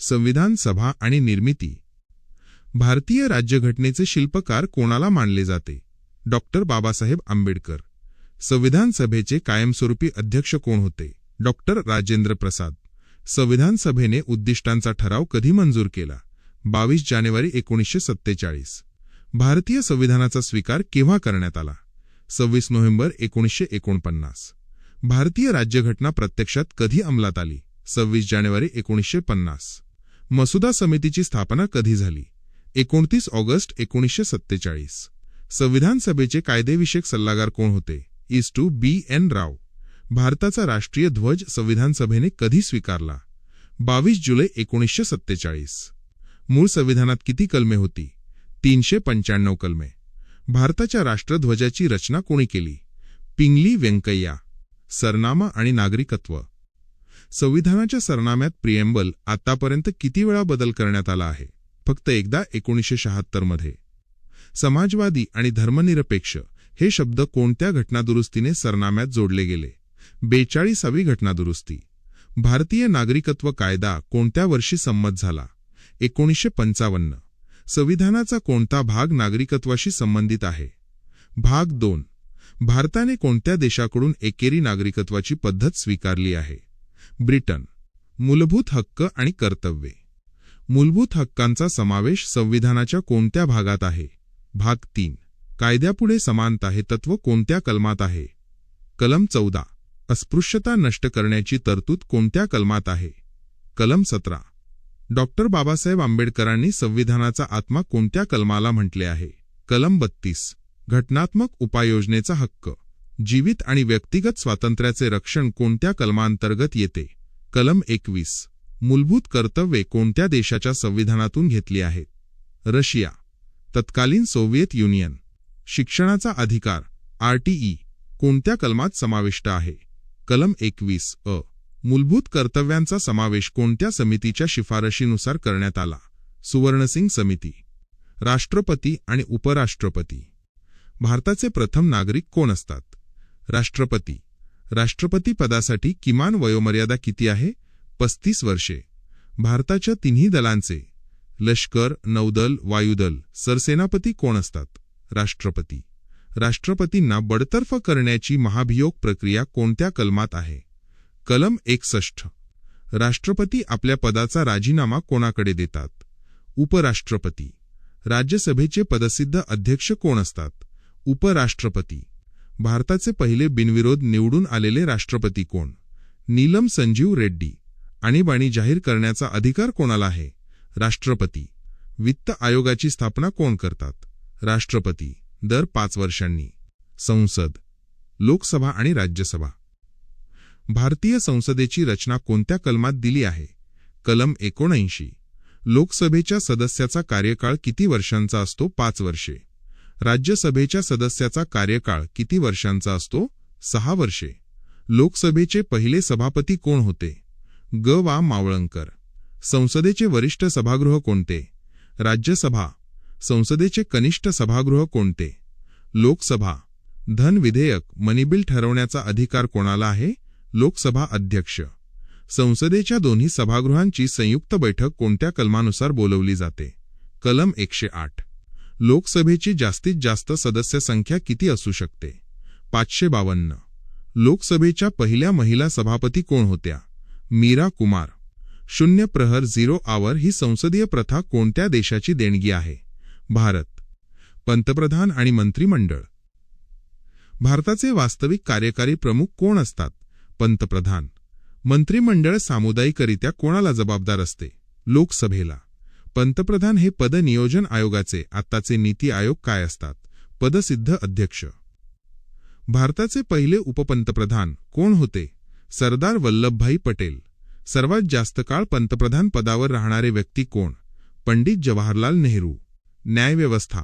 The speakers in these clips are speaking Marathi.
संविधान सभा आणि निर्मिती. भारतीय राज्यघटनेचे शिल्पकार कोणाला मानले जाते? डॉक्टर बाबासाहेब आंबेडकर. संविधान सभेचे कायमस्वरूपी अध्यक्ष कोण होते? डॉक्टर राजेंद्र प्रसाद. संविधान सभेने उद्दिष्टांचा ठराव कधी मंजूर केला? 22 जानेवारी 1947. भारतीय संविधानाचा स्वीकार केव्हा करण्यात आला? 26 नोव्हेंबर 1949. भारतीय राज्यघटना प्रत्यक्षात कधी अंमलात आली? 26 जानेवारी 1950. मसुदा समितीची स्थापना कधी झाली? 29 ऑगस्ट 1947. संविधान सभेचे कायदेविषयक सल्लागार कोण होते? B.N. राव. भारताचा राष्ट्रीय ध्वज संविधान सभेने कधी स्वीकारला? 22 जुलै 1947. मूळ संविधानात किती कलमे होती? 395 कलमे. भारताच्या राष्ट्रध्वजाची रचना कोणी केली? पिंगली व्यंकय्या. सरनामा आणि नागरिकत्व. संविधानाच्या सरनाम्यात प्रिएम्बल आतापर्यंत किती वेळा बदल करण्यात आला आहे? फक्त एकदा 1976 मध्ये. समाजवादी आणि धर्मनिरपेक्ष हे शब्द कोणत्या घटनादुरुस्तीने सरनाम्यात जोडले गेले? 42वी घटनादुरुस्ती. भारतीय नागरिकत्व कायदा कोणत्या वर्षी संमत झाला? 1955. संविधानाचा कोणता भाग नागरिकत्वाशी संबंधित आहे? भाग 2. भारताने कोणत्या देशाकडून एकेरी नागरिकत्वाची पद्धत स्वीकारली आहे? ब्रिटन. मूलभूत हक्क आणि कर्तव्ये. मूलभूत हक्कांचा समावेश संविधानाच्या कोणत्या भागात आहे? भाग 3. कायद्यापुढे समानता हे तत्व कोणत्या कलमात आहे? कलम 14. अस्पृश्यता नष्ट करण्याची तरतूद कोणत्या कलमात आहे? कलम 17. डॉक्टर बाबासाहेब आंबेडकरांनी संविधानाचा आत्मा कोणत्या कलमाला म्हटले आहे? कलम 32. घटनात्मक उपाययोजनेचा हक्क. जीवित आणि व्यक्तिगत स्वातंत्र्याचे रक्षण कोणत्या कलमांतर्गत येते? कलम 21. मूलभूत कर्तव्ये कोणत्या देशाच्या संविधानातून घेतली आहेत? रशिया. तत्कालीन सोव्हिएत युनियन. शिक्षणाचा अधिकार RTE कोणत्या कलमात समाविष्ट आहे? कलम 21 अ. मूलभूत कर्तव्यांचा समावेश कोणत्या समितीच्या शिफारशीनुसार करण्यात आला? सुवर्णसिंग समिती. राष्ट्रपती आणि उपराष्ट्रपती. भारताचे प्रथम नागरिक कोण असतात? राष्ट्रपती. राष्ट्रपती पदासाठी किमान वयोमर्यादा किती आहे? 35 वर्षे. भारताच्या तिन्ही दलांचे लष्कर, नौदल, वायुदल सरसेनापती कोण असतात? राष्ट्रपती. राष्ट्रपतींना बडतर्फ करण्याची महाभियोग प्रक्रिया कोणत्या कलमात आहे? कलम 61. राष्ट्रपती आपल्या पदाचा राजीनामा कोणाकडे देतात? उपराष्ट्रपती. राज्यसभेचे पदसिद्ध अध्यक्ष कोण असतात? उपराष्ट्रपती. भारताचे पहिले बिनविरोध निवडून आलेले राष्ट्रपती कोण? नीलम संजीव रेड्डी. आणीबाणी जाहीर करण्याचा अधिकार कोणाला आहे? राष्ट्रपती. वित्त आयोगाची स्थापना कोण करतात? राष्ट्रपती. दर 5 वर्षांनी. संसद. लोकसभा आणि राज्यसभा. भारतीय संसदेची रचना कोणत्या कलमात दिली आहे? कलम 79. लोकसभेच्या सदस्याचा कार्यकाळ किती वर्षांचा असतो? 5 वर्षे. राज्यसभेच्या सदस्याचा कार्यकाळ किती वर्षांचा असतो? 6 वर्षे. लोकसभेचे पहिले सभापती कोण होते? वा मावळंकर. संसदेचे वरिष्ठ सभागृह कोणते? राज्यसभा. संसदेचे कनिष्ठ सभागृह कोणते? लोकसभा. धन विधेयक मनी बिल ठरवण्याचा अधिकार कोणाला आहे? लोकसभा अध्यक्ष. संसदेच्या दोन्ही सभागृहांची संयुक्त बैठक कोणत्या कलमानुसार बोलवली जाते? कलम 108. लोकसभेची जास्तीत जास्त सदस्य संख्या किती असू शकते? 552. लोकसभेच्या पहिल्या महिला सभापती कोण होत्या? मीरा कुमार. 0 प्रहर 0 आवर ही संसदीय प्रथा कोणत्या देशाची देणगी आहे? भारत. पंतप्रधान आणि मंत्रिमंडळ. भारताचे वास्तविक कार्यकारी प्रमुख कोण असतात? पंतप्रधान. मंत्रिमंडळ सामुदायिकरित्या कोणाला जबाबदार असते? लोकसभेला. पंतप्रधान हे पद नियोजन आयोगाचे आत्ताचे नीती आयोग काय असतात? पदसिद्ध अध्यक्ष. भारताचे पहिले उपपंतप्रधान कोण होते? सरदार वल्लभभाई पटेल. सर्वात जास्त काळ पंतप्रधान पदावर राहणारे व्यक्ती कोण? पंडित जवाहरलाल नेहरू. न्यायव्यवस्था.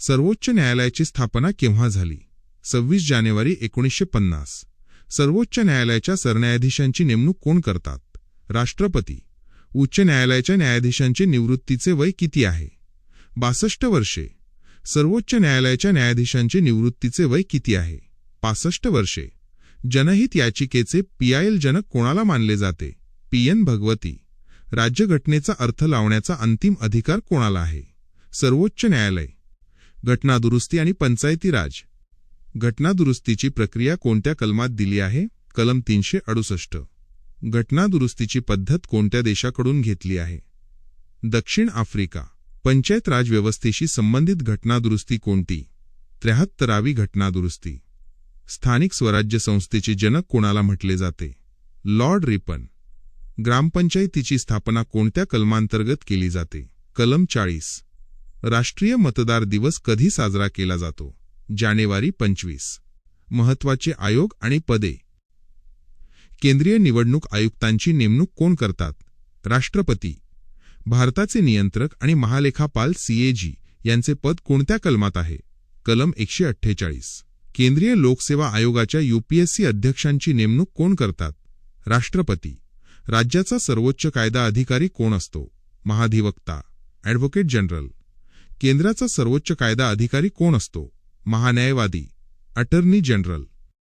सर्वोच्च न्यायालयाची स्थापना केव्हा झाली? 26 जानेवारी 1950. सर्वोच्च न्यायालयाच्या सरन्यायाधीशांची नेमणूक कोण करतात? राष्ट्रपती. उच्च न्यायालयाच्या न्यायाधीशांचे निवृत्तीचे वय किती आहे? 62 वर्षे. सर्वोच्च न्यायालयाच्या न्यायाधीशांचे निवृत्तीचे वय किती आहे? 65 वर्षे. जनहित याचिकेचे PIL जनक कोणाला मानले जाते? PN भगवती. राज्यघटनेचा अर्थ लावण्याचा अंतिम अधिकार कोणाला आहे? सर्वोच्च न्यायालय. घटनादुरुस्ती आणि पंचायती राज. घटनादुरुस्तीची प्रक्रिया कोणत्या कलमात दिली आहे? कलम 368. घटनादुरुस्तीची पद्धत कोणत्या देशाकडून घेतली आहे? दक्षिण आफ्रिका. पंचायत राज व्यवस्थेशी संबंधित घटनादुरुस्ती कोणती? 73वी घटनादुरुस्ती. स्थानिक स्वराज्य संस्थेचे जनक कोणाला म्हटले जाते? Lord Ripon. ग्रामपंचायतीची स्थापना कोणत्या कलमांतर्गत केली जाते? कलम 40. राष्ट्रीय मतदार दिवस कधी साजरा केला जातो? जानेवारी 25. महत्त्वाचे आयोग आणि पदे. केंद्रीय निवडणूक आयुक्तांची नेमणूक कोण करतात? राष्ट्रपती. भारताचे नियंत्रक आणि महालेखापाल CAG यांचे पद कोणत्या कलमात आहे? कलम 148. केंद्रीय लोकसेवा आयोगाच्या UPSC अध्यक्षांची नेमणूक कोण करतात? राष्ट्रपती. राज्याचा सर्वोच्च कायदा अधिकारी कोण असतो? महाधिवक्ता, ॲडव्होकेट जनरल. केंद्राचा सर्वोच्च कायदा अधिकारी कोण असतो? महान्यायवादी, अटर्नी जनरल.